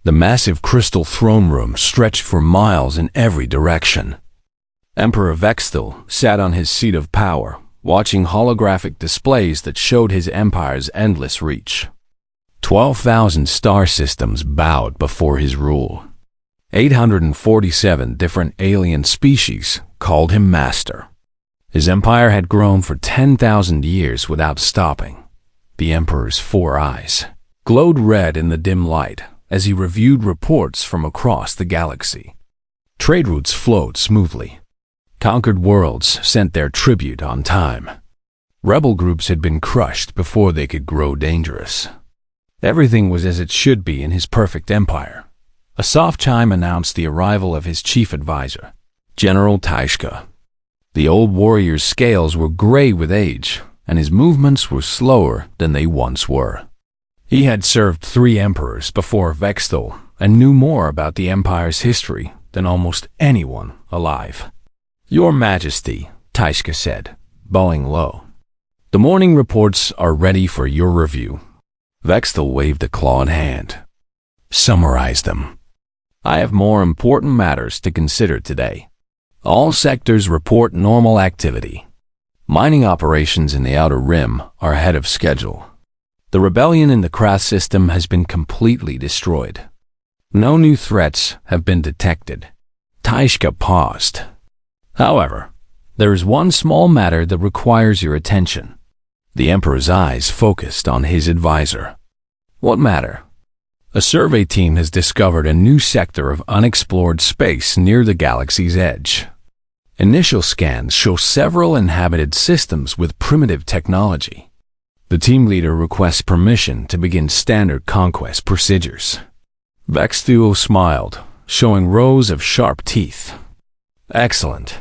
The massive crystal throne room stretched for miles in every direction. Emperor Vexthel sat on his seat of power, watching holographic displays that showed his empire's endless reach. 12,000 star systems bowed before his rule. 847 different alien species called him master. His empire had grown for 10,000 years without stopping. The emperor's 4 eyes glowed red in the dim light as he reviewed reports from across the galaxy. Trade routes flowed smoothly. Conquered worlds sent their tribute on time. Rebel groups had been crushed before they could grow dangerous. Everything was as it should be in his perfect empire. A soft chime announced the arrival of his chief advisor, General Taishka. The old warrior's scales were gray with age, and his movements were slower than they once were. He had served 3 emperors before Vexthel and knew more about the empire's history than almost anyone alive. "Your Majesty," Taishka said, bowing low. "The morning reports are ready for your review." Vexthel waved a clawed hand. "Summarize them. I have more important matters to consider today. All sectors report normal activity. Mining operations in the Outer Rim are ahead of schedule. The rebellion in the Krath system has been completely destroyed. No new threats have been detected." Taishka paused. "However, there is one small matter that requires your attention." The Emperor's eyes focused on his advisor. "What matter?" "A survey team has discovered a new sector of unexplored space near the galaxy's edge. Initial scans show several inhabited systems with primitive technology. The team leader requests permission to begin standard conquest procedures." Vexthel smiled, showing rows of sharp teeth. "Excellent.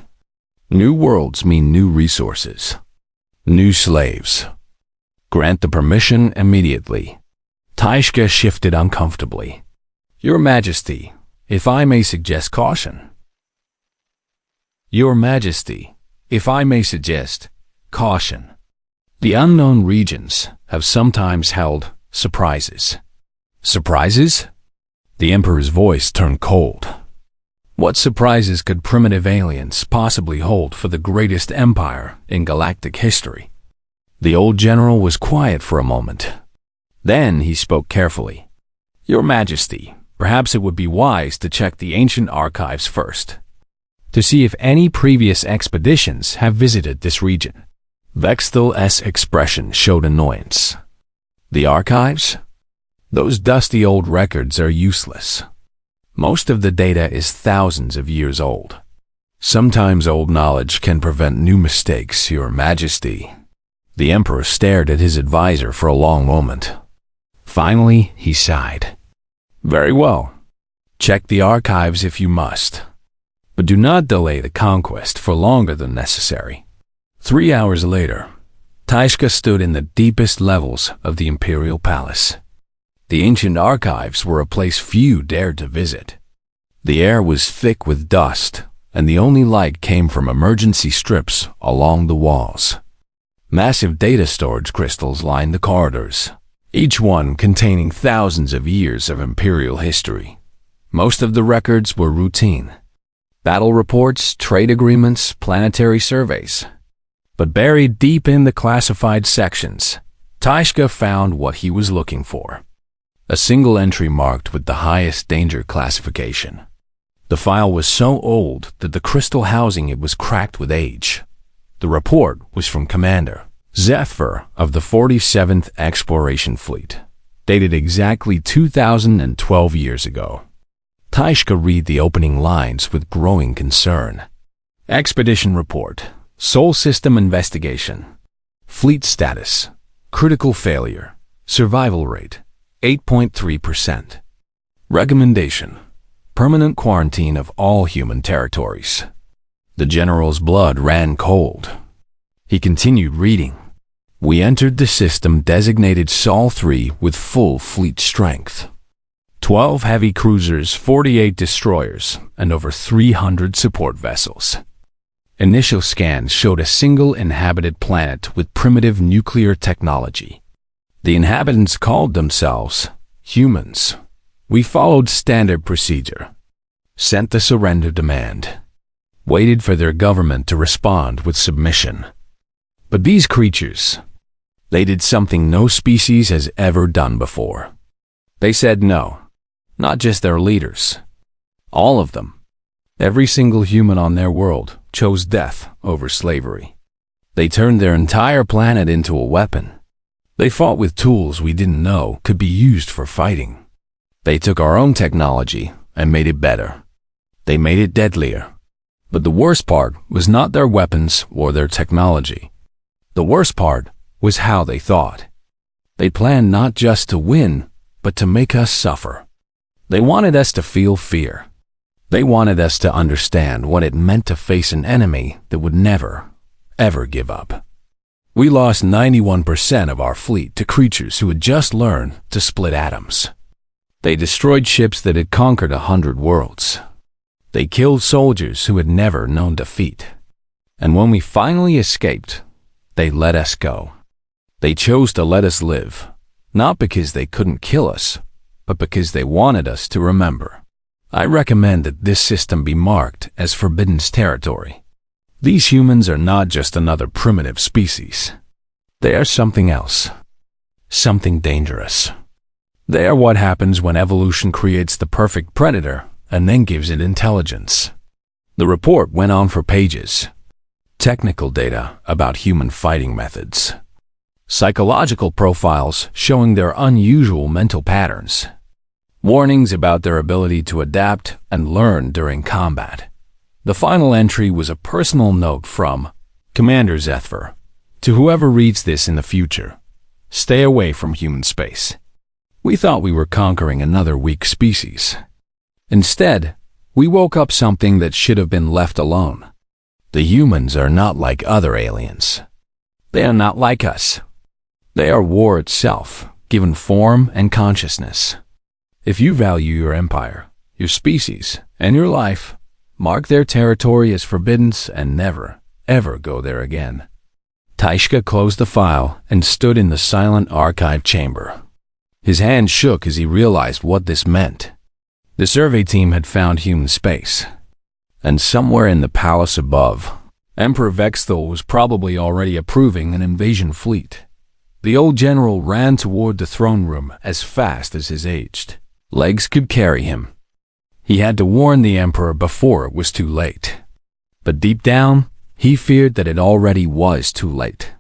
New worlds mean new resources. New slaves. Grant the permission immediately." Taishka shifted uncomfortably. "Your Majesty, if I may suggest caution." "Your Majesty, if I may suggest caution. The unknown regions have sometimes held surprises." "Surprises?" The Emperor's voice turned cold. What surprises could primitive aliens possibly hold for the greatest empire in galactic history? The old general was quiet for a moment. Then he spoke carefully. "Your Majesty, perhaps it would be wise to check the ancient archives first, to see if any previous expeditions have visited this region." Vexthel's expression showed annoyance. "The archives? Those dusty old records are useless. Most of the data is thousands of years old. Sometimes old knowledge can prevent new mistakes, Your Majesty." The Emperor stared at his advisor for a long moment. Finally, he sighed. "Very well. Check the archives if you must. But do not delay the conquest for longer than necessary." 3 hours later, Taishka stood in the deepest levels of the Imperial Palace. The ancient archives were a place few dared to visit. The air was thick with dust, and the only light came from emergency strips along the walls. Massive data storage crystals lined the corridors, each one containing thousands of years of Imperial history. Most of the records were routine. Battle reports, trade agreements, planetary surveys. But buried deep in the classified sections, Taishka found what he was looking for. A single entry marked with the highest danger classification. The file was so old that the crystal housing it was cracked with age. The report was from Commander Zephyr of the 47th Exploration Fleet, dated exactly 2012 years ago. Taishka read the opening lines with growing concern. Expedition Report. Sol System Investigation. Fleet Status. Critical Failure. Survival Rate. 8.3%. Recommendation. Permanent quarantine of all human territories. The general's blood ran cold. He continued reading. We entered the system designated Sol 3 with full fleet strength. 12 heavy cruisers, 48 destroyers, and over 300 support vessels. Initial scans showed a single inhabited planet with primitive nuclear technology. The inhabitants called themselves humans. We followed standard procedure, sent the surrender demand, waited for their government to respond with submission. But these creatures, they did something no species has ever done before. They said no, not just their leaders, all of them. Every single human on their world chose death over slavery. They turned their entire planet into a weapon. They fought with tools we didn't know could be used for fighting. They took our own technology and made it better. They made it deadlier. But the worst part was not their weapons or their technology. The worst part was how they thought. They planned not just to win, but to make us suffer. They wanted us to feel fear. They wanted us to understand what it meant to face an enemy that would never, ever give up. We lost 91% of our fleet to creatures who had just learned to split atoms. They destroyed ships that had conquered 100 worlds. They killed soldiers who had never known defeat. And when we finally escaped, they let us go. They chose to let us live, not because they couldn't kill us, but because they wanted us to remember. I recommend that this system be marked as forbidden territory. These humans are not just another primitive species. They are something else, something dangerous. They are what happens when evolution creates the perfect predator and then gives it intelligence. The report went on for pages. Technical data about human fighting methods. Psychological profiles showing their unusual mental patterns. Warnings about their ability to adapt and learn during combat. The final entry was a personal note from Commander Zethver. To whoever reads this in the future, stay away from human space. We thought we were conquering another weak species. Instead, we woke up something that should have been left alone. The humans are not like other aliens. They are not like us. They are war itself, given form and consciousness. If you value your empire, your species, and your life, mark their territory as forbidden and never, ever go there again. Taishka closed the file and stood in the silent archive chamber. His hand shook as he realized what this meant. The survey team had found human space. And somewhere in the palace above, Emperor Vexthal was probably already approving an invasion fleet. The old general ran toward the throne room as fast as his aged legs could carry him. He had to warn the emperor before it was too late. But deep down, he feared that it already was too late.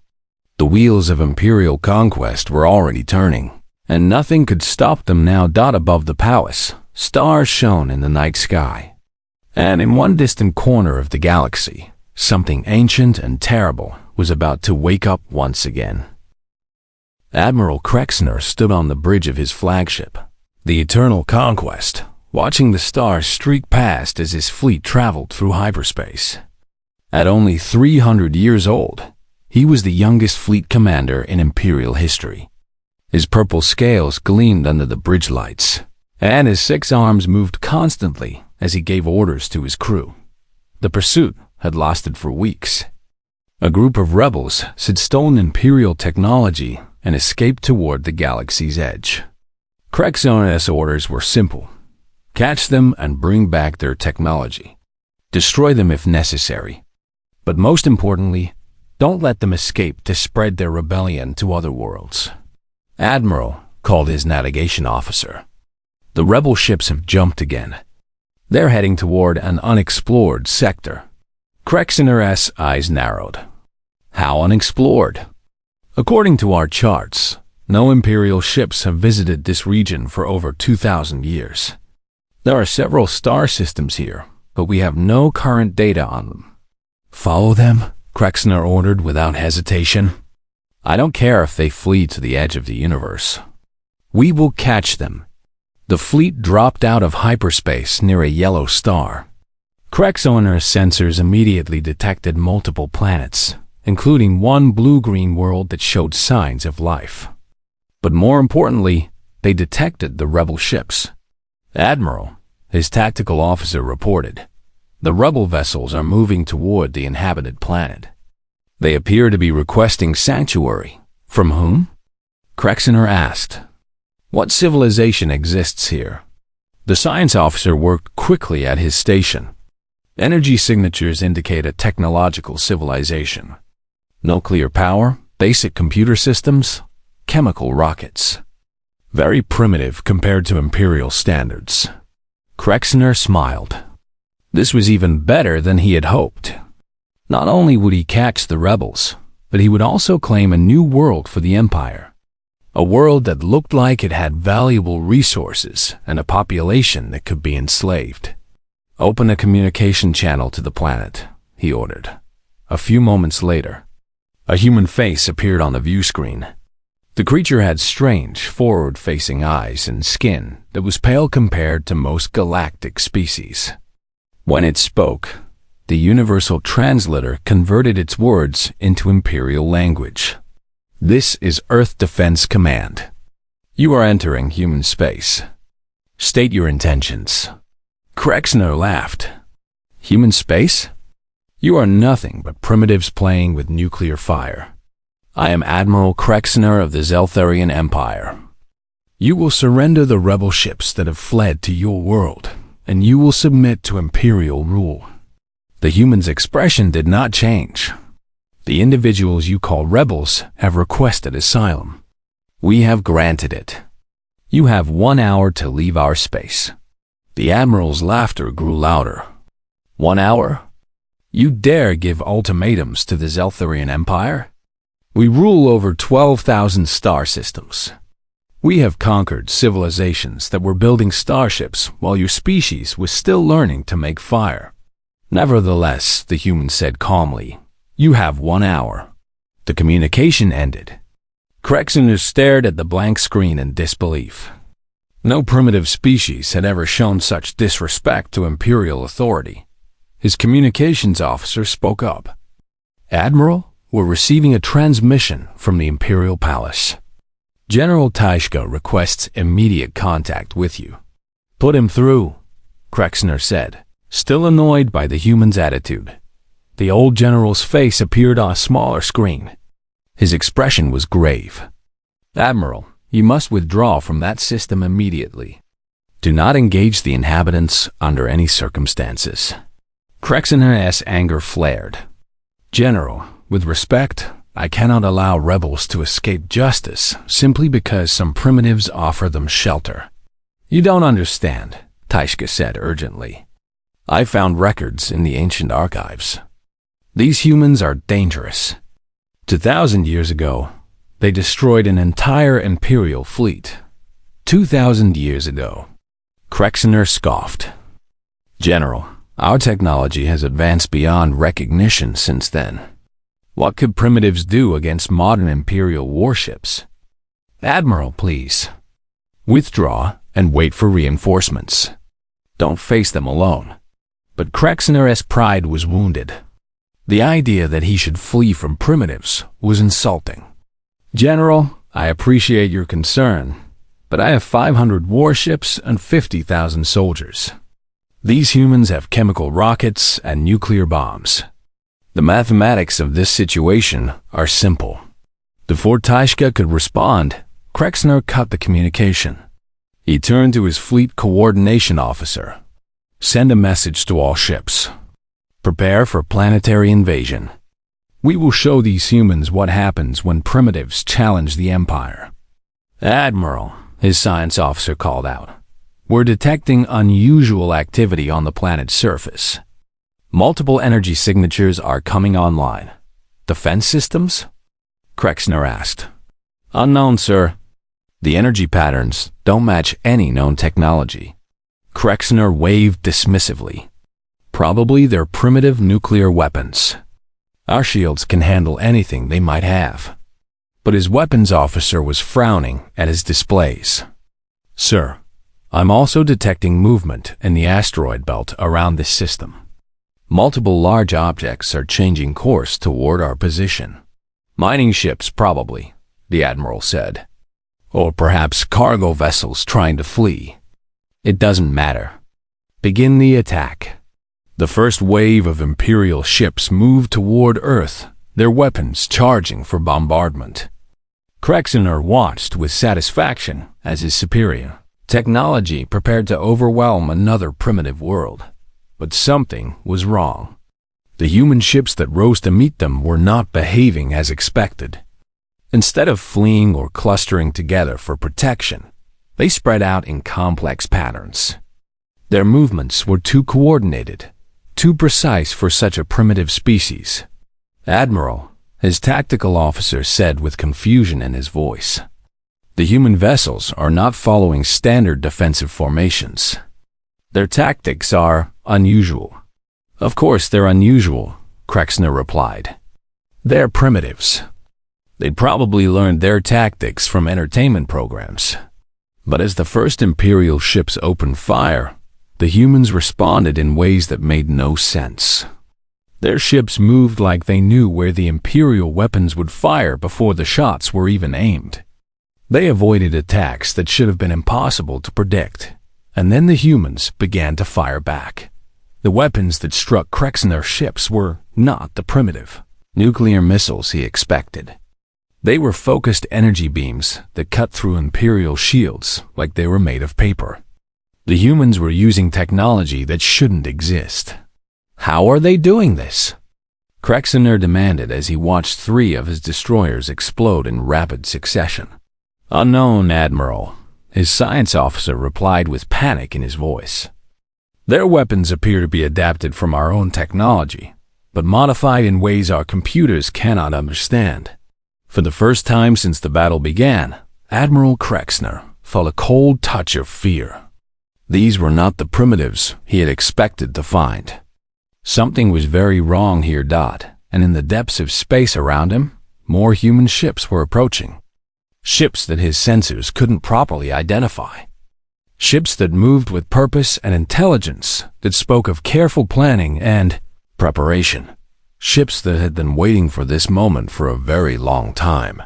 The wheels of imperial conquest were already turning, and nothing could stop them now. Above the palace, stars shone in the night sky. And in one distant corner of the galaxy, something ancient and terrible was about to wake up once again. Admiral Krexner stood on the bridge of his flagship, the Eternal Conquest, watching the stars streak past as his fleet traveled through hyperspace. At only 300 years old, he was the youngest fleet commander in Imperial history. His purple scales gleamed under the bridge lights, and his 6 arms moved constantly as he gave orders to his crew. The pursuit had lasted for weeks. A group of rebels had stolen Imperial technology and escaped toward the galaxy's edge. Krexona's orders were simple. Catch them and bring back their technology. Destroy them if necessary. But most importantly, don't let them escape to spread their rebellion to other worlds. Admiral called his navigation officer. The rebel ships have jumped again. They're heading toward an unexplored sector. Krexoner's eyes narrowed. How unexplored? According to our charts, no Imperial ships have visited this region for over 2,000 years. There are several star systems here, but we have no current data on them. Follow them, Krexner ordered without hesitation. I don't care if they flee to the edge of the universe. We will catch them. The fleet dropped out of hyperspace near a yellow star. Krexoner's sensors immediately detected multiple planets, including one blue-green world that showed signs of life. But more importantly, they detected the rebel ships. Admiral, his tactical officer reported, the rebel vessels are moving toward the inhabited planet. They appear to be requesting sanctuary. From whom? Krexner asked. What civilization exists here? The science officer worked quickly at his station. Energy signatures indicate a technological civilization. Nuclear power, basic computer systems, chemical rockets. Very primitive compared to Imperial standards. Krexner smiled. This was even better than he had hoped. Not only would he catch the rebels, but he would also claim a new world for the Empire. A world that looked like it had valuable resources and a population that could be enslaved. Open a communication channel to the planet, he ordered. A few moments later, a human face appeared on the view screen. The creature had strange, forward-facing eyes and skin that was pale compared to most galactic species. When it spoke, the universal translator converted its words into Imperial language. This is Earth Defense Command. You are entering human space. State your intentions. Krexner laughed. Human space? You are nothing but primitives playing with nuclear fire. I am Admiral Krexner of the Zeltharian Empire. You will surrender the rebel ships that have fled to your world, and you will submit to Imperial rule. The human's expression did not change. The individuals you call rebels have requested asylum. We have granted it. You have 1 hour to leave our space. The Admiral's laughter grew louder. 1 hour? You dare give ultimatums to the Zeltharian Empire? We rule over 12,000 star systems. We have conquered civilizations that were building starships while your species was still learning to make fire. Nevertheless, the human said calmly, you have 1 hour. The communication ended. Krexner stared at the blank screen in disbelief. No primitive species had ever shown such disrespect to Imperial authority. His communications officer spoke up. Admiral, we're receiving a transmission from the Imperial Palace. General Taishka requests immediate contact with you. Put him through, Krexner said, still annoyed by the human's attitude. The old general's face appeared on a smaller screen. His expression was grave. Admiral, you must withdraw from that system immediately. Do not engage the inhabitants under any circumstances. Krexner's anger flared. General, with respect, I cannot allow rebels to escape justice simply because some primitives offer them shelter. You don't understand, Taishka said urgently. I found records in the ancient archives. These humans are dangerous. 2,000 years ago, they destroyed an entire Imperial fleet. 2,000 years ago. Krexner scoffed. General, our technology has advanced beyond recognition since then. What could primitives do against modern Imperial warships? Admiral, please. Withdraw and wait for reinforcements. Don't face them alone. But Krexner's pride was wounded. The idea that he should flee from primitives was insulting. General, I appreciate your concern, but I have 500 warships and 50,000 soldiers. These humans have chemical rockets and nuclear bombs. The mathematics of this situation are simple. Before Taishka could respond, Krexner cut the communication. He turned to his fleet coordination officer. Send a message to all ships. Prepare for planetary invasion. We will show these humans what happens when primitives challenge the Empire. Admiral, his science officer called out. We're detecting unusual activity on the planet's surface. Multiple energy signatures are coming online. Defense systems? Krexner asked. Unknown, sir. The energy patterns don't match any known technology. Krexner waved dismissively. Probably they're primitive nuclear weapons. Our shields can handle anything they might have. But his weapons officer was frowning at his displays. Sir, I'm also detecting movement in the asteroid belt around this system. Multiple large objects are changing course toward our position. Mining ships, probably, the Admiral said. Or perhaps cargo vessels trying to flee. It doesn't matter. Begin the attack. The first wave of Imperial ships moved toward Earth, their weapons charging for bombardment. Krexner watched with satisfaction as his superior, Technology prepared to overwhelm another primitive world. But something was wrong. The human ships that rose to meet them were not behaving as expected. Instead of fleeing or clustering together for protection, they spread out in complex patterns. Their movements were too coordinated, too precise for such a primitive species. "Admiral," his tactical officer said with confusion in his voice, "the human vessels are not following standard defensive formations. Their tactics are unusual." "Of course they're unusual," Krexner replied. "They're primitives. They'd probably learned their tactics from entertainment programs." But as the first Imperial ships opened fire, the humans responded in ways that made no sense. Their ships moved like they knew where the Imperial weapons would fire before the shots were even aimed. They avoided attacks that should have been impossible to predict, and then the humans began to fire back. The weapons that struck Krexner's ships were not the primitive nuclear missiles he expected. They were focused energy beams that cut through Imperial shields like they were made of paper. The humans were using technology that shouldn't exist. "How are they doing this?" Krexner demanded as he watched 3 of his destroyers explode in rapid succession. "Unknown, Admiral," his science officer replied with panic in his voice. "Their weapons appear to be adapted from our own technology, but modified in ways our computers cannot understand." For the first time since the battle began, Admiral Krexner felt a cold touch of fear. These were not the primitives he had expected to find. Something was very wrong here. And in the depths of space around him, more human ships were approaching. Ships that his sensors couldn't properly identify. Ships that moved with purpose and intelligence, that spoke of careful planning and preparation. Ships that had been waiting for this moment for a very long time.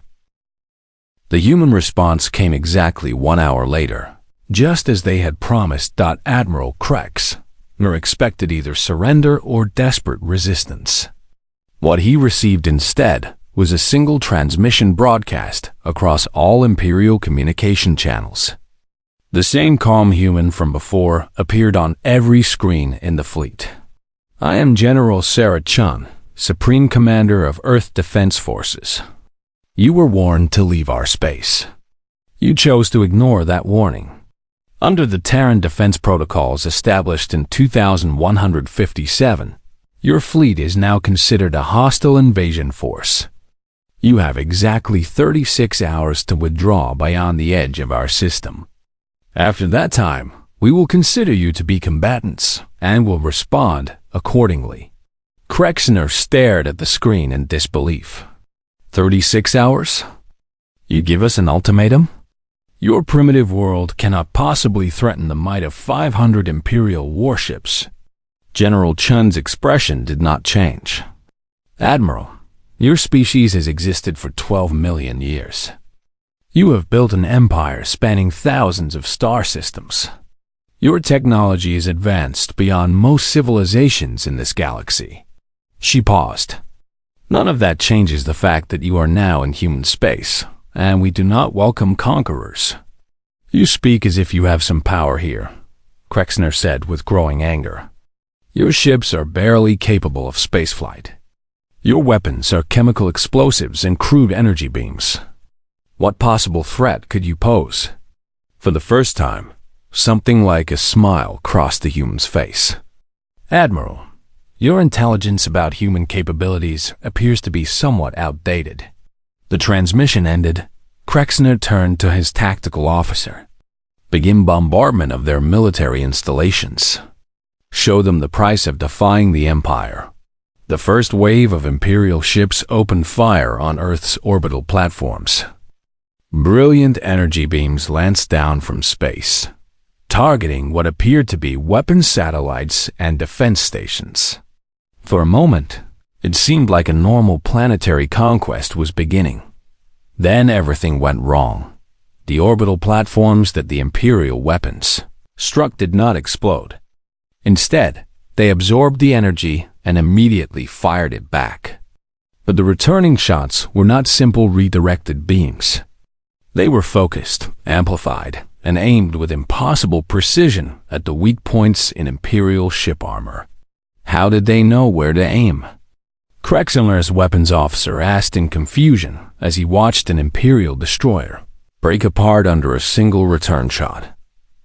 The human response came exactly 1 hour later, just as they had promised. Admiral Krexner expected either surrender or desperate resistance. What he received instead was a single transmission broadcast across all Imperial communication channels. The same calm human from before appeared on every screen in the fleet. "I am General Sarah Chun, Supreme Commander of Earth Defense Forces. You were warned to leave our space. You chose to ignore that warning. Under the Terran defense protocols established in 2157, your fleet is now considered a hostile invasion force. You have exactly 36 hours to withdraw beyond the edge of our system. After that time, we will consider you to be combatants and will respond accordingly." Krexner stared at the screen in disbelief. 36 hours? You give us an ultimatum? Your primitive world cannot possibly threaten the might of 500 Imperial warships. General Chun's expression did not change. "Admiral, your species has existed for 12 million years. You have built an empire spanning thousands of star systems. Your technology is advanced beyond most civilizations in this galaxy." She paused. "None of that changes the fact that you are now in human space, and we do not welcome conquerors." "You speak as if you have some power here," Krexner said with growing anger. "Your ships are barely capable of spaceflight. Your weapons are chemical explosives and crude energy beams. What possible threat could you pose?" For the first time, something like a smile crossed the human's face. "Admiral, your intelligence about human capabilities appears to be somewhat outdated." The transmission ended. Krexner turned to his tactical officer. "Begin bombardment of their military installations. Show them the price of defying the Empire." The first wave of Imperial ships opened fire on Earth's orbital platforms. Brilliant energy beams lanced down from space, targeting what appeared to be weapon satellites and defense stations. For a moment, it seemed like a normal planetary conquest was beginning. Then everything went wrong. The orbital platforms that the Imperial weapons struck did not explode. Instead, they absorbed the energy and immediately fired it back. But the returning shots were not simple redirected beams. They were focused, amplified, and aimed with impossible precision at the weak points in Imperial ship armor. How did they know where to aim? Krexner's weapons officer asked in confusion as he watched an Imperial destroyer break apart under a single return shot.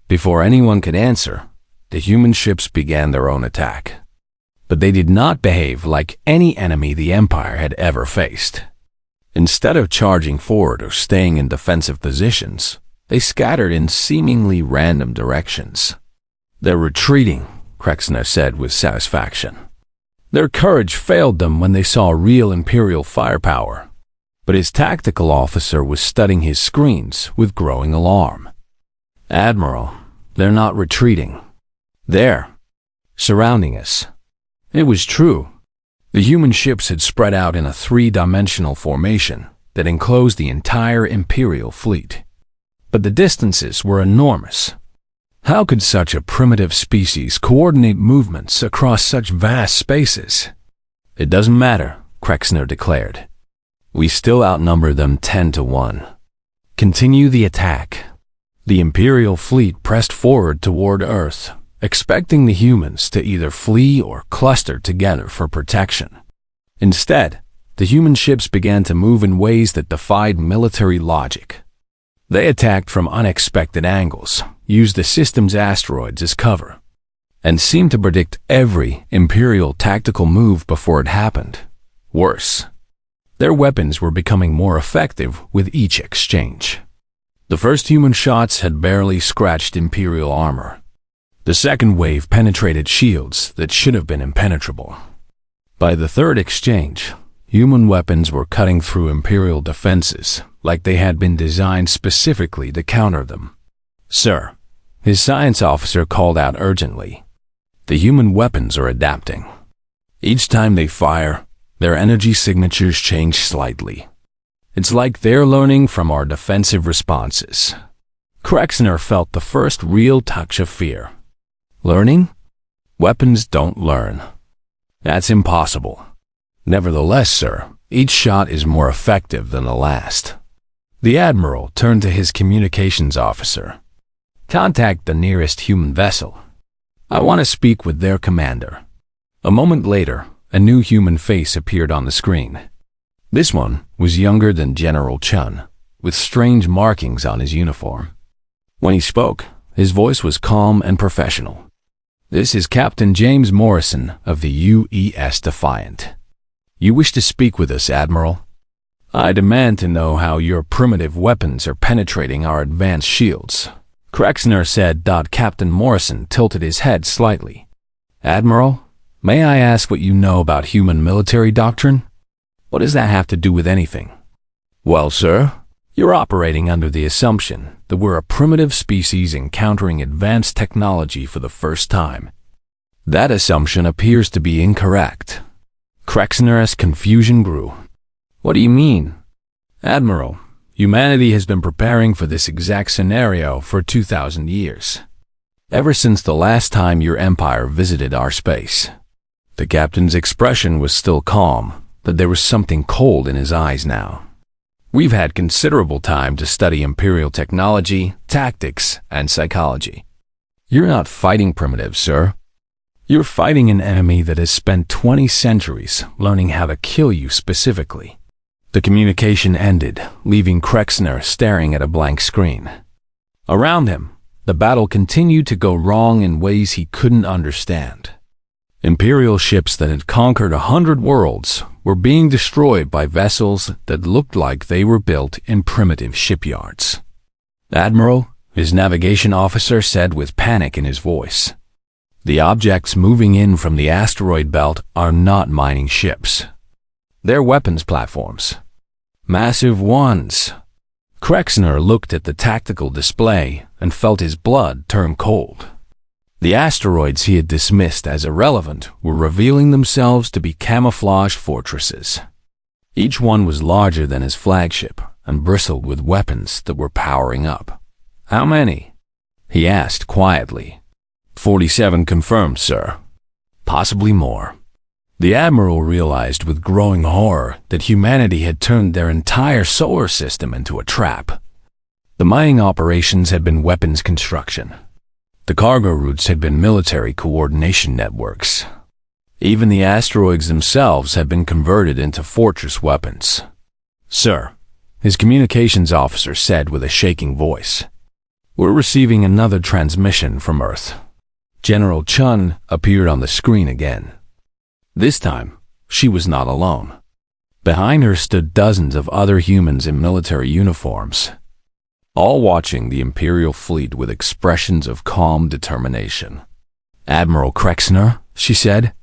Before anyone could answer, the human ships began their own attack. But they did not behave like any enemy the Empire had ever faced. Instead of charging forward or staying in defensive positions, they scattered in seemingly random directions. "They're retreating," Krexner said with satisfaction. Their courage failed them when they saw real Imperial firepower. But his tactical officer was studying his screens with growing alarm. "Admiral, they're not retreating. They're surrounding us." It was true. The human ships had spread out in a three-dimensional formation that enclosed the entire Imperial fleet. But the distances were enormous. How could such a primitive species coordinate movements across such vast spaces? "It doesn't matter," Krexner declared. "We still outnumber them 10 to 1. Continue the attack." The Imperial fleet pressed forward toward Earth, expecting the humans to either flee or cluster together for protection. Instead, the human ships began to move in ways that defied military logic. They attacked from unexpected angles, used the system's asteroids as cover, and seemed to predict every Imperial tactical move before it happened. Worse, their weapons were becoming more effective with each exchange. The first human shots had barely scratched Imperial armor. The second wave penetrated shields that should have been impenetrable. By the third exchange, human weapons were cutting through Imperial defenses like they had been designed specifically to counter them. "Sir," his science officer called out urgently, "the human weapons are adapting. Each time they fire, their energy signatures change slightly. It's like they're learning from our defensive responses." Krexner felt the first real touch of fear. Learning? Weapons don't learn. That's impossible. Nevertheless, sir, each shot is more effective than the last. The Admiral turned to his communications officer. "Contact the nearest human vessel. I want to speak with their commander." A moment later, a new human face appeared on the screen. This one was younger than General Chun, with strange markings on his uniform. When he spoke, his voice was calm and professional. "This is Captain James Morrison of the UES Defiant. You wish to speak with us, Admiral? I demand to know how your primitive weapons are penetrating our advanced shields," Krexner said. Captain Morrison tilted his head slightly. "Admiral, may I ask what you know about human military doctrine? What does that have to do with anything?" "Well, sir, you're operating under the assumption that we're a primitive species encountering advanced technology for the first time. That assumption appears to be incorrect." Krexner's confusion grew. "What do you mean?" "Admiral, humanity has been preparing for this exact scenario for 2,000 years. Ever since the last time your empire visited our space." The captain's expression was still calm, but there was something cold in his eyes now. "We've had considerable time to study Imperial technology, tactics, and psychology. You're not fighting primitives, sir. You're fighting an enemy that has spent 20 centuries learning how to kill you specifically." The communication ended, leaving Krexner staring at a blank screen. Around him, the battle continued to go wrong in ways he couldn't understand. Imperial ships that had conquered 100 worlds were being destroyed by vessels that looked like they were built in primitive shipyards. "Admiral," his navigation officer said with panic in his voice, "the objects moving in from the asteroid belt are not mining ships. They're weapons platforms. Massive ones." Krexner looked at the tactical display and felt his blood turn cold. The asteroids he had dismissed as irrelevant were revealing themselves to be camouflage fortresses. Each one was larger than his flagship and bristled with weapons that were powering up. "How many?" he asked quietly. 47 confirmed, sir. Possibly more." The Admiral realized with growing horror that humanity had turned their entire solar system into a trap. The mining operations had been weapons construction. The cargo routes had been military coordination networks. Even the asteroids themselves had been converted into fortress weapons. "Sir," his communications officer said with a shaking voice, "we're receiving another transmission from Earth." General Chun appeared on the screen again. This time, she was not alone. Behind her stood dozens of other humans in military uniforms, all watching the Imperial fleet with expressions of calm determination. "Admiral Krexner," she said,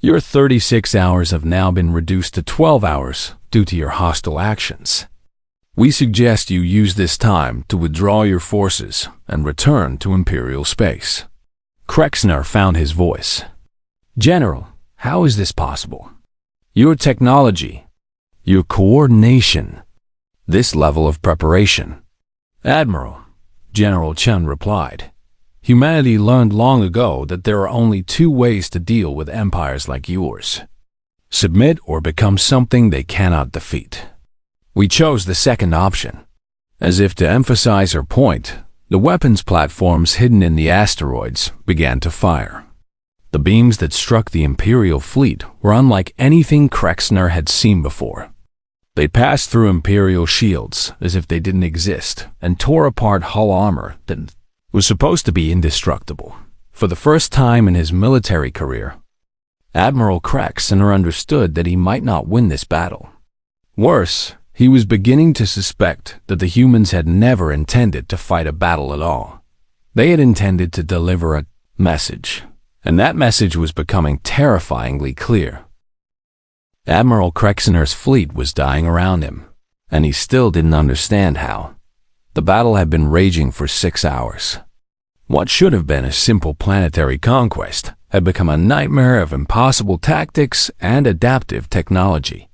"your 36 hours have now been reduced to 12 hours due to your hostile actions. We suggest you use this time to withdraw your forces and return to Imperial space." Krexner found his voice. "General, how is this possible? Your technology, your coordination, this level of preparation." "Admiral," General Chun replied, "humanity learned long ago that there are only two ways to deal with empires like yours: submit or become something they cannot defeat. We chose the second option." As if to emphasize her point, the weapons platforms hidden in the asteroids began to fire. The beams that struck the Imperial fleet were unlike anything Krexner had seen before. They passed through Imperial shields as if they didn't exist and tore apart hull armor that was supposed to be indestructible. For the first time in his military career, Admiral Krexner understood that he might not win this battle. Worse, he was beginning to suspect that the humans had never intended to fight a battle at all. They had intended to deliver a message, and that message was becoming terrifyingly clear. Admiral Krexner's fleet was dying around him, and he still didn't understand how. The battle had been raging for 6 hours. What should have been a simple planetary conquest had become a nightmare of impossible tactics and adaptive technology.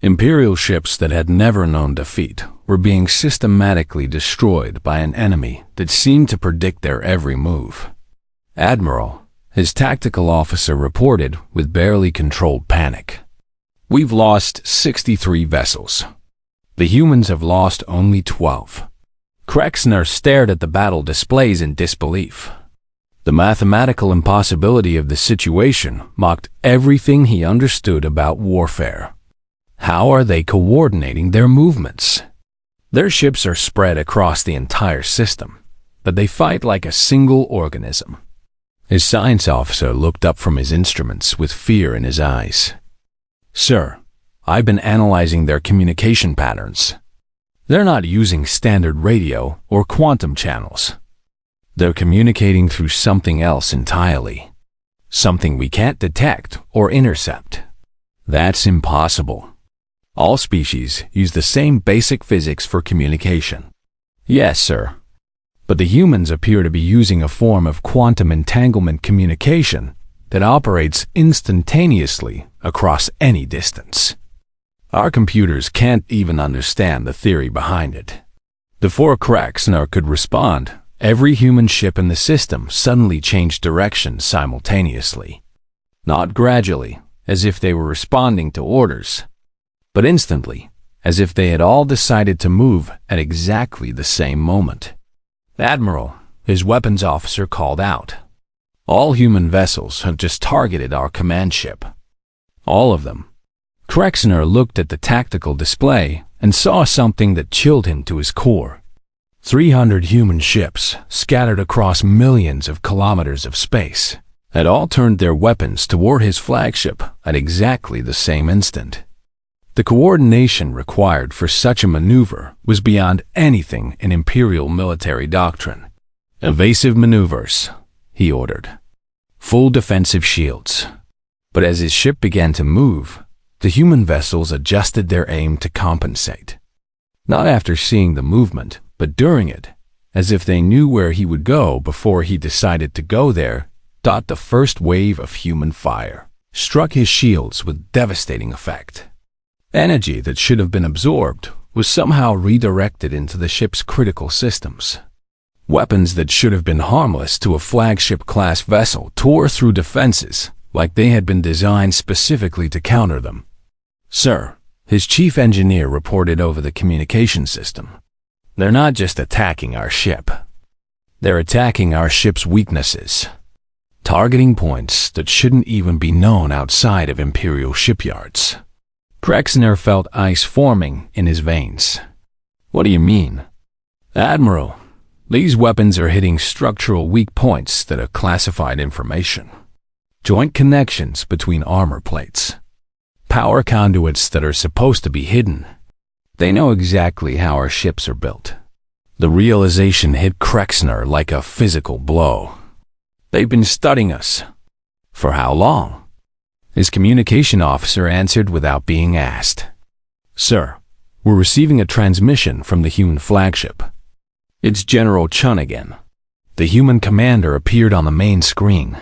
Imperial ships that had never known defeat were being systematically destroyed by an enemy that seemed to predict their every move. "Admiral," his tactical officer reported with barely controlled panic, "we've lost 63 vessels. The humans have lost only 12. Krexner stared at the battle displays in disbelief. The mathematical impossibility of the situation mocked everything he understood about warfare. How are they coordinating their movements? Their ships are spread across the entire system, but they fight like a single organism. His science officer looked up from his instruments with fear in his eyes. "Sir, I've been analyzing their communication patterns. They're not using standard radio or quantum channels. They're communicating through something else entirely, something we can't detect or intercept. That's impossible. All species use the same basic physics for communication." "Yes, sir. But the humans appear to be using a form of quantum entanglement communication that operates instantaneously across any distance. Our computers can't even understand the theory behind it." Before Krexner could respond, every human ship in the system suddenly changed direction simultaneously. Not gradually, as if they were responding to orders, but instantly, as if they had all decided to move at exactly the same moment. "Admiral," his weapons officer called out, "all human vessels have just targeted our command ship. All of them." Krexner looked at the tactical display and saw something that chilled him to his core. 300 human ships, scattered across millions of kilometers of space, had all turned their weapons toward his flagship at exactly the same instant. The coordination required for such a maneuver was beyond anything in Imperial military doctrine. "Evasive maneuvers," he ordered. "Full defensive shields." But as his ship began to move, the human vessels adjusted their aim to compensate. Not after seeing the movement, but during it, as if they knew where he would go before he decided to go there. The first wave of human fire struck his shields with devastating effect. Energy that should have been absorbed was somehow redirected into the ship's critical systems. Weapons that should have been harmless to a flagship-class vessel tore through defenses like they had been designed specifically to counter them. "Sir," his chief engineer reported over the communication system, They're not just attacking our ship. They're attacking our ship's weaknesses, targeting points that shouldn't even be known outside of Imperial shipyards. Krexner felt ice forming in his veins. What do you mean? Admiral, these weapons are hitting structural weak points that are classified information. Joint connections between armor plates. Power conduits that are supposed to be hidden. They know exactly how our ships are built. The realization hit Krexner like a physical blow. They've been studying us. For how long? His communication officer answered without being asked. Sir, we're receiving a transmission from the human flagship. It's General Chun again. The human commander appeared on the main screen.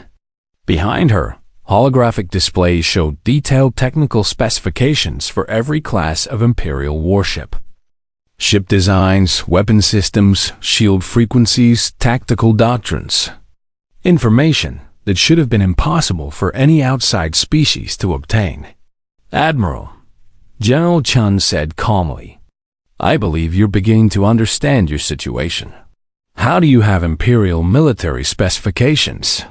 Behind her, holographic displays showed detailed technical specifications for every class of Imperial warship. Ship designs, weapon systems, shield frequencies, tactical doctrines. Information that should have been impossible for any outside species to obtain. Admiral, General Chun said calmly, I believe you're beginning to understand your situation. How do you have Imperial military specifications?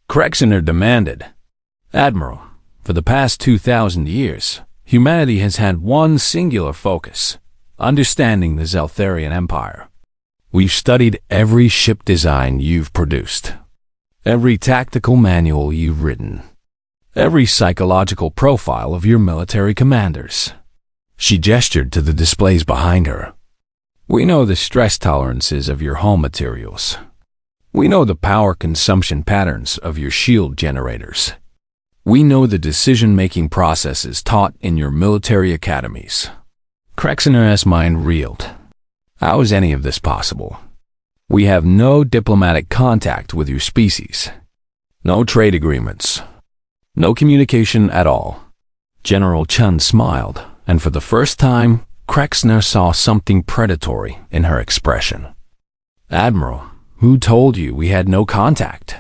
Krexner demanded. Admiral, for the past 2,000 years, humanity has had one singular focus, understanding the Zeltharian Empire. We've studied every ship design you've produced, every tactical manual you've written, every psychological profile of your military commanders. She gestured to the displays behind her. We know the stress tolerances of your hull materials. We know the power consumption patterns of your shield generators. We know the decision-making processes taught in your military academies. Krexner's mind reeled. How is any of this possible? We have no diplomatic contact with your species. No trade agreements. No communication at all. General Chun smiled, and for the first time, Krexner saw something predatory in her expression. Admiral, who told you we had no contact?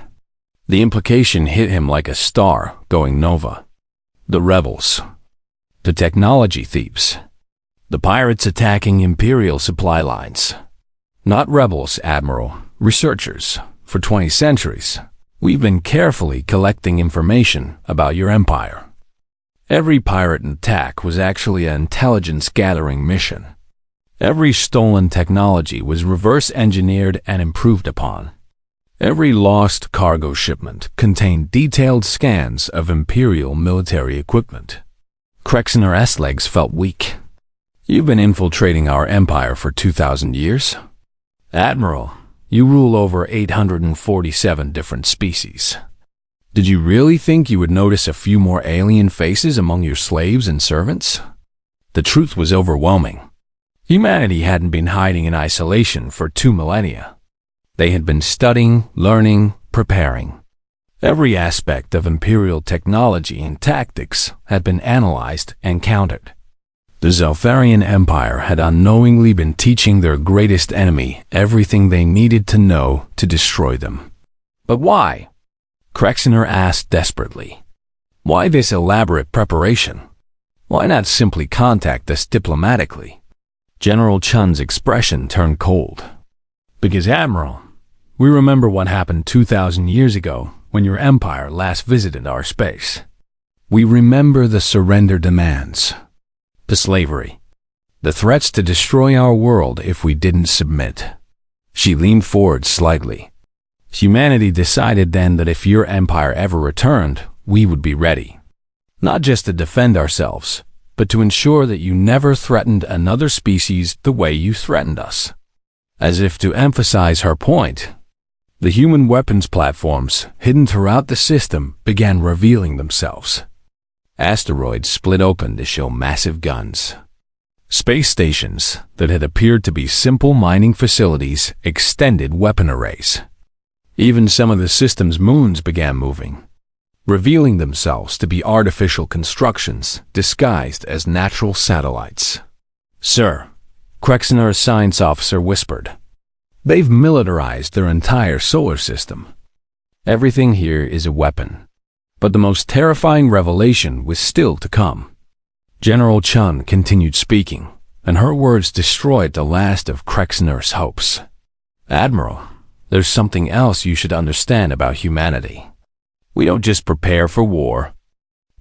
The implication hit him like a star going nova. The rebels. The technology thieves. The pirates attacking Imperial supply lines. Not rebels, Admiral. Researchers. For 20 centuries, we've been carefully collecting information about your empire. Every pirate attack was actually an intelligence-gathering mission. Every stolen technology was reverse-engineered and improved upon. Every lost cargo shipment contained detailed scans of Imperial military equipment. Krexner's legs felt weak. You've been infiltrating our empire for 2,000 years. Admiral, you rule over 847 different species. Did you really think you would notice a few more alien faces among your slaves and servants? The truth was overwhelming. Humanity hadn't been hiding in isolation for 2 millennia. They had been studying, learning, preparing. Every aspect of Imperial technology and tactics had been analyzed and countered. The Zeltharian Empire had unknowingly been teaching their greatest enemy everything they needed to know to destroy them. But why? Krexner asked desperately. Why this elaborate preparation? Why not simply contact us diplomatically? General Chun's expression turned cold. Because, Admiral, we remember what happened 2,000 years ago when your empire last visited our space. We remember the surrender demands, the slavery, the threats to destroy our world if we didn't submit. She leaned forward slightly. Humanity decided then that if your empire ever returned, we would be ready. Not just to defend ourselves, but to ensure that you never threatened another species the way you threatened us. As if to emphasize her point, the human weapons platforms hidden throughout the system began revealing themselves. Asteroids split open to show massive guns. Space stations that had appeared to be simple mining facilities extended weapon arrays. Even some of the system's moons began moving, revealing themselves to be artificial constructions disguised as natural satellites. Sir, Krexner's science officer whispered, they've militarized their entire solar system. Everything here is a weapon. But the most terrifying revelation was still to come. General Chun continued speaking, and her words destroyed the last of Krexner's hopes. "Admiral, there's something else you should understand about humanity. We don't just prepare for war.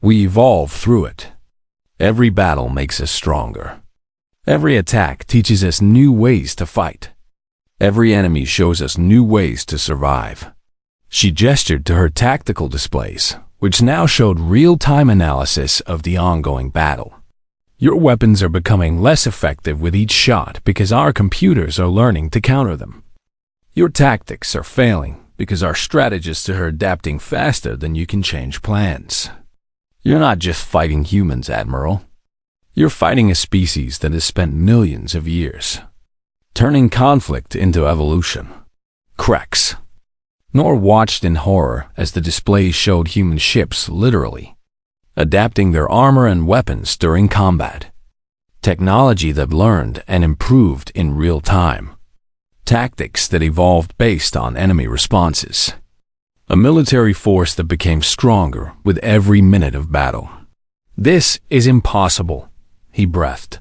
We evolve through it. Every battle makes us stronger. Every attack teaches us new ways to fight. Every enemy shows us new ways to survive." She gestured to her tactical displays, which now showed real-time analysis of the ongoing battle. "Your weapons are becoming less effective with each shot because our computers are learning to counter them. Your tactics are failing because our strategists are adapting faster than you can change plans. You're not just fighting humans, Admiral. You're fighting a species that has spent millions of years turning conflict into evolution." Krex. Nor watched in horror as the displays showed human ships literally adapting their armor and weapons during combat. Technology that learned and improved in real time. Tactics that evolved based on enemy responses. A military force that became stronger with every minute of battle. "This is impossible," he breathed.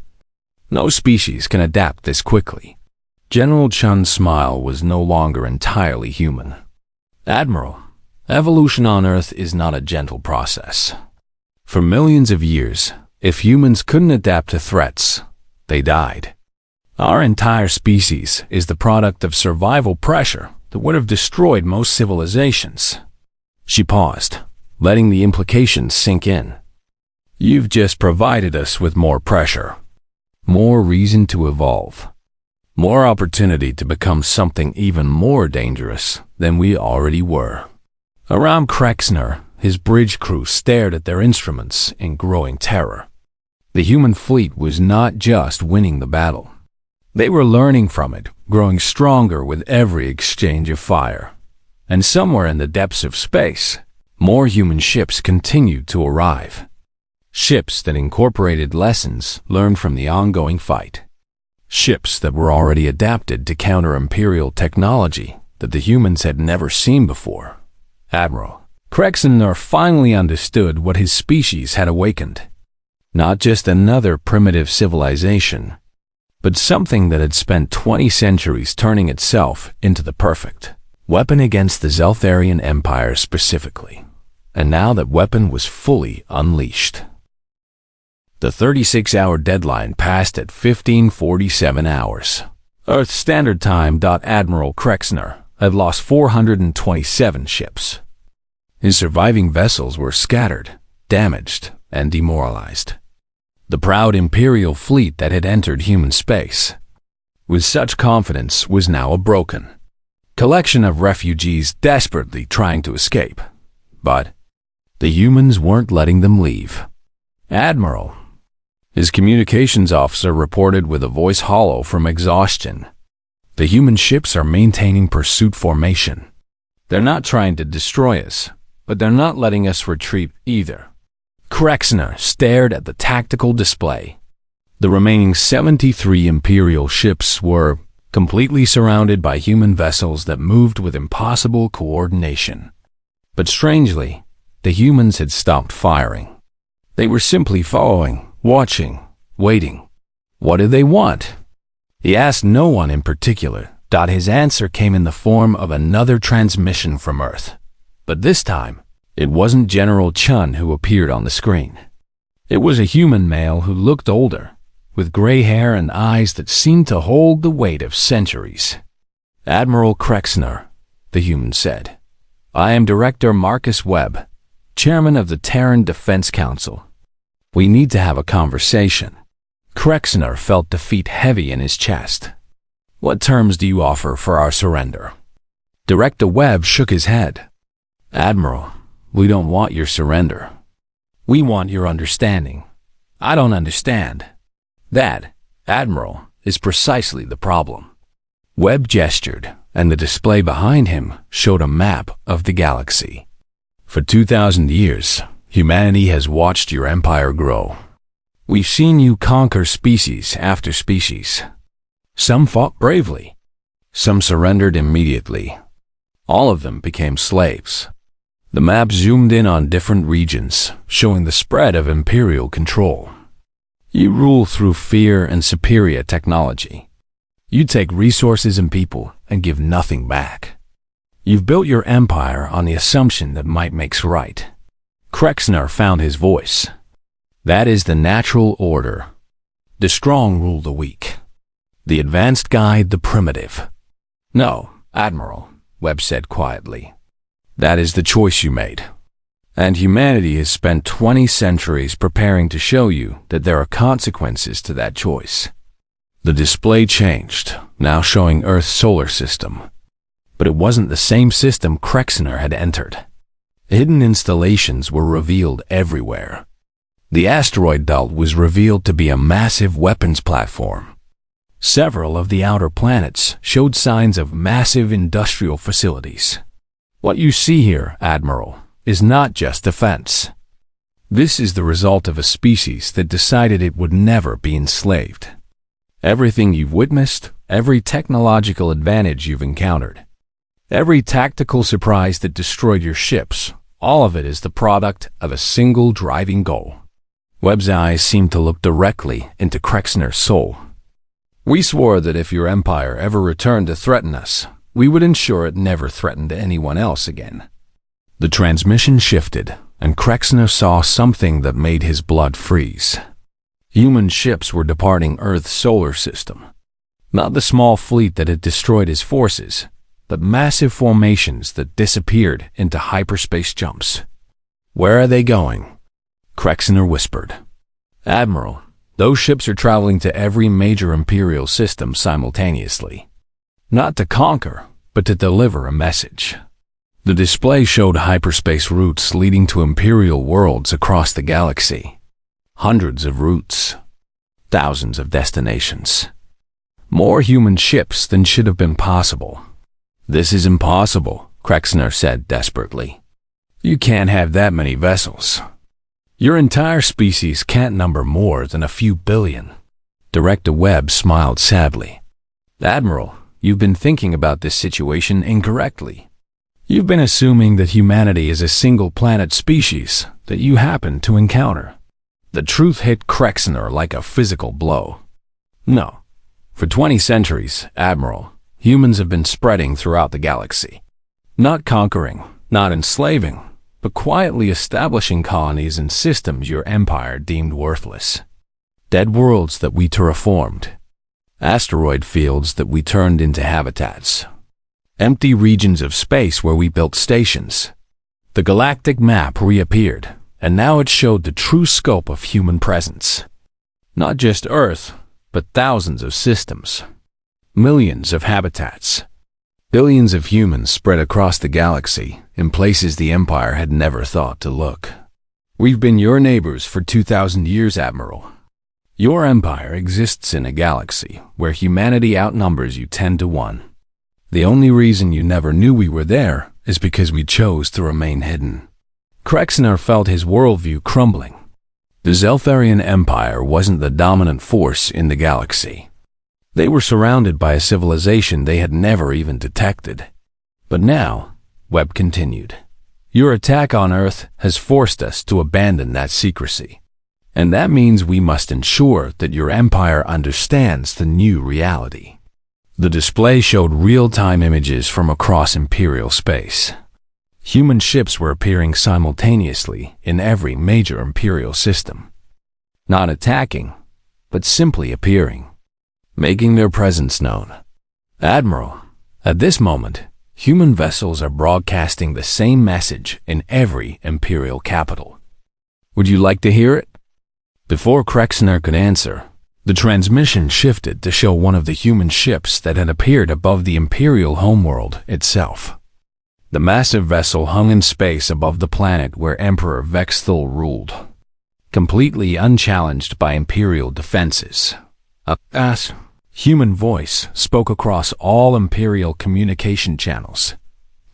"No species can adapt this quickly." General Chun's smile was no longer entirely human. "Admiral, evolution on Earth is not a gentle process. For millions of years, if humans couldn't adapt to threats, they died. Our entire species is the product of survival pressure that would have destroyed most civilizations." She paused, letting the implications sink in. "You've just provided us with more pressure, more reason to evolve, more opportunity to become something even more dangerous than we already were." Around Krexner, his bridge crew stared at their instruments in growing terror. The human fleet was not just winning the battle. They were learning from it, growing stronger with every exchange of fire. And somewhere in the depths of space, more human ships continued to arrive. Ships that incorporated lessons learned from the ongoing fight. Ships that were already adapted to counter Imperial technology that the humans had never seen before. Admiral, Krexner finally understood what his species had awakened. Not just another primitive civilization, but something that had spent 20 centuries turning itself into the perfect weapon against the Zeltharian Empire specifically. And now that weapon was fully unleashed. The 36-hour deadline passed at 15:47 hours. Earth Standard Time. Admiral Krexner had lost 427 ships. His surviving vessels were scattered, damaged, and demoralized. The proud Imperial fleet that had entered human space with such confidence was now a broken collection of refugees desperately trying to escape. But the humans weren't letting them leave. "Admiral," his communications officer reported with a voice hollow from exhaustion, "the human ships are maintaining pursuit formation. They're not trying to destroy us, but they're not letting us retreat either." Krexner stared at the tactical display. The remaining 73 Imperial ships were completely surrounded by human vessels that moved with impossible coordination. But strangely, the humans had stopped firing. They were simply following, watching, waiting. What did they want? He asked no one in particular. His answer came in the form of another transmission from Earth. But this time, it wasn't General Chun who appeared on the screen. It was a human male who looked older, with gray hair and eyes that seemed to hold the weight of centuries. "Admiral Krexner," the human said. "I am Director Marcus Webb, Chairman of the Terran Defense Council. We need to have a conversation." Krexner felt defeat heavy in his chest. "What terms do you offer for our surrender?" Director Webb shook his head. "Admiral, we don't want your surrender. We want your understanding." "I don't understand." "That, Admiral, is precisely the problem." Webb gestured, and the display behind him showed a map of the galaxy. "For 2,000 years, humanity has watched your empire grow. We've seen you conquer species after species. Some fought bravely. Some surrendered immediately. All of them became slaves." The map zoomed in on different regions, showing the spread of Imperial control. You rule through fear and superior technology. You take resources and people and give nothing back. You've built your empire on the assumption that might makes right. Krexner found his voice. That is the natural order. The strong rule the weak. The advanced guide the primitive. No, Admiral, Webb said quietly. That is the choice you made. And humanity has spent 20 centuries preparing to show you that there are consequences to that choice. The display changed, now showing Earth's solar system. But it wasn't the same system Krexner had entered. Hidden installations were revealed everywhere. The asteroid belt was revealed to be a massive weapons platform. Several of the outer planets showed signs of massive industrial facilities. What you see here, Admiral, is not just defense. This is the result of a species that decided it would never be enslaved. Everything you've witnessed, every technological advantage you've encountered, every tactical surprise that destroyed your ships, all of it is the product of a single driving goal. Webb's eyes seemed to look directly into Krexner's soul. We swore that if your empire ever returned to threaten us, we would ensure it never threatened anyone else again. The transmission shifted, and Krexner saw something that made his blood freeze. Human ships were departing Earth's solar system. Not the small fleet that had destroyed his forces, but massive formations that disappeared into hyperspace jumps. Where are they going? Krexner whispered. Admiral, those ships are traveling to every major Imperial system simultaneously. Not to conquer, but to deliver a message. The display showed hyperspace routes leading to Imperial worlds across the galaxy. Hundreds of routes. Thousands of destinations. More human ships than should have been possible. This is impossible, Krexner said desperately. You can't have that many vessels. Your entire species can't number more than a few billion. Director Webb smiled sadly. Admiral, you've been thinking about this situation incorrectly. You've been assuming that humanity is a single-planet species that you happen to encounter. The truth hit Krexner like a physical blow. No. For 20 centuries, Admiral, humans have been spreading throughout the galaxy. Not conquering, not enslaving, but quietly establishing colonies and systems your empire deemed worthless. Dead worlds that we terraformed. Asteroid fields that we turned into habitats. Empty regions of space where we built stations. The galactic map reappeared, and now it showed the true scope of human presence. Not just Earth, but thousands of systems. Millions of habitats. Billions of humans spread across the galaxy in places the Empire had never thought to look. We've been your neighbors for 2,000 years, Admiral. Your empire exists in a galaxy where humanity outnumbers you 10 to 1. The only reason you never knew we were there is because we chose to remain hidden. Krexner felt his worldview crumbling. The Zeltharian Empire wasn't the dominant force in the galaxy. They were surrounded by a civilization they had never even detected. But now, Webb continued, your attack on Earth has forced us to abandon that secrecy. And that means we must ensure that your empire understands the new reality. The display showed real-time images from across Imperial space. Human ships were appearing simultaneously in every major Imperial system. Not attacking, but simply appearing, making their presence known. Admiral, at this moment, human vessels are broadcasting the same message in every Imperial capital. Would you like to hear it? Before Krexner could answer, the transmission shifted to show one of the human ships that had appeared above the Imperial homeworld itself. The massive vessel hung in space above the planet where Emperor Vexthal ruled, completely unchallenged by Imperial defenses. A human voice spoke across all Imperial communication channels.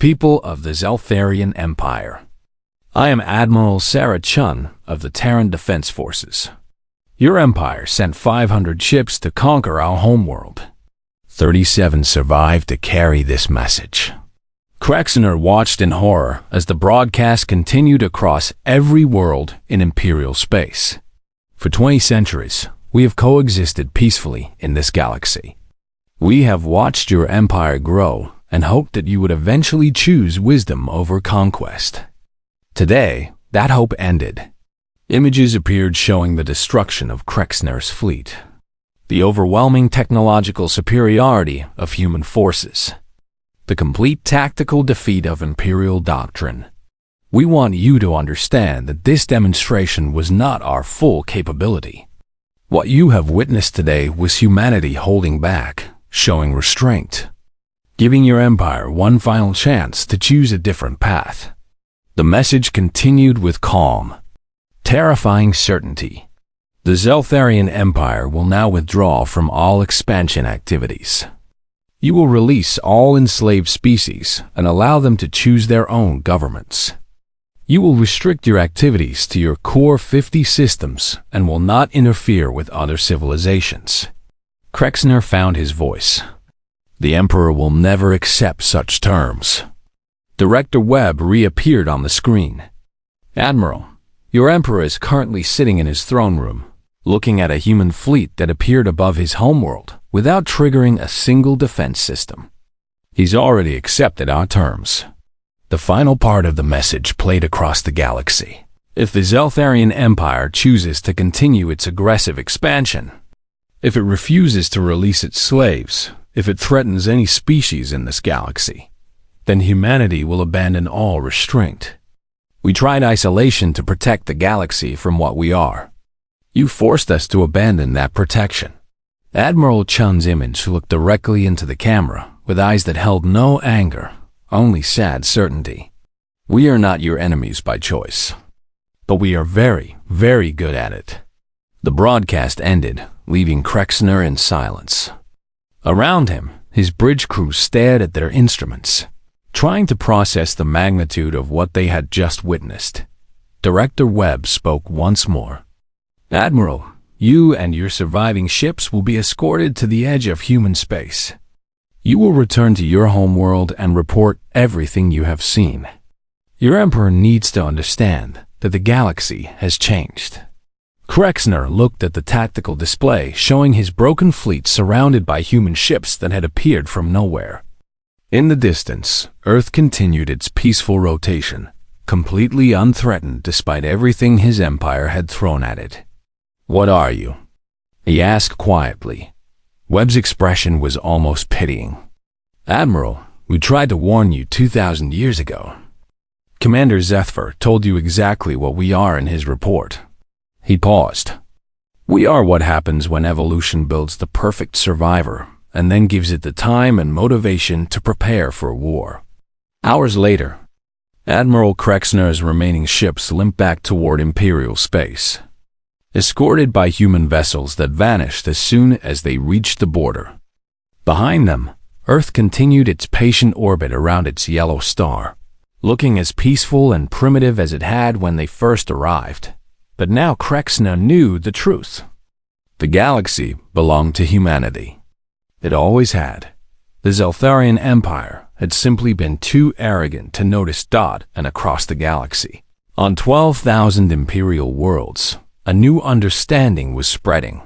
People of the Zeltharian Empire. I am Admiral Sarah Chun of the Terran Defense Forces. Your empire sent 500 ships to conquer our homeworld. 37 survived to carry this message. Krexner watched in horror as the broadcast continued across every world in Imperial space. For 20 centuries, we have coexisted peacefully in this galaxy. We have watched your empire grow and hoped that you would eventually choose wisdom over conquest. Today, that hope ended. Images appeared showing the destruction of Krexner's fleet, the overwhelming technological superiority of human forces, the complete tactical defeat of Imperial doctrine. We want you to understand that this demonstration was not our full capability. What you have witnessed today was humanity holding back, showing restraint, giving your empire one final chance to choose a different path. The message continued with calm, terrifying certainty. The Zeltharian Empire will now withdraw from all expansion activities. You will release all enslaved species and allow them to choose their own governments. You will restrict your activities to your core 50 systems and will not interfere with other civilizations. Krexner found his voice. The Emperor will never accept such terms. Director Webb reappeared on the screen. Admiral, your Emperor is currently sitting in his throne room, looking at a human fleet that appeared above his homeworld without triggering a single defense system. He's already accepted our terms. The final part of the message played across the galaxy. If the Zeltharian Empire chooses to continue its aggressive expansion, if it refuses to release its slaves, if it threatens any species in this galaxy, then humanity will abandon all restraint. We tried isolation to protect the galaxy from what we are. You forced us to abandon that protection. Admiral Chun's image looked directly into the camera with eyes that held no anger, only sad certainty. We are not your enemies by choice, but we are very, very good at it. The broadcast ended, leaving Krexner in silence. Around him, his bridge crew stared at their instruments, trying to process the magnitude of what they had just witnessed. Director Webb spoke once more. Admiral, you and your surviving ships will be escorted to the edge of human space. You will return to your homeworld and report everything you have seen. Your Emperor needs to understand that the galaxy has changed. Krexner looked at the tactical display showing his broken fleet surrounded by human ships that had appeared from nowhere. In the distance, Earth continued its peaceful rotation, completely unthreatened despite everything his empire had thrown at it. What are you? He asked quietly. Webb's expression was almost pitying. Admiral, we tried to warn you 2,000 years ago. Commander Zethfer told you exactly what we are in his report. He paused. We are what happens when evolution builds the perfect survivor and then gives it the time and motivation to prepare for war. Hours later, Admiral Krexner's remaining ships limped back toward Imperial space, escorted by human vessels that vanished as soon as they reached the border. Behind them, Earth continued its patient orbit around its yellow star, looking as peaceful and primitive as it had when they first arrived. But now Krexner knew the truth. The galaxy belonged to humanity. It always had. The Zeltharian Empire had simply been too arrogant to notice dot and across the galaxy. On 12,000 Imperial worlds, a new understanding was spreading.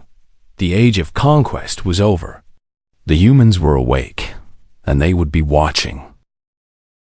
The age of conquest was over. The humans were awake, and they would be watching.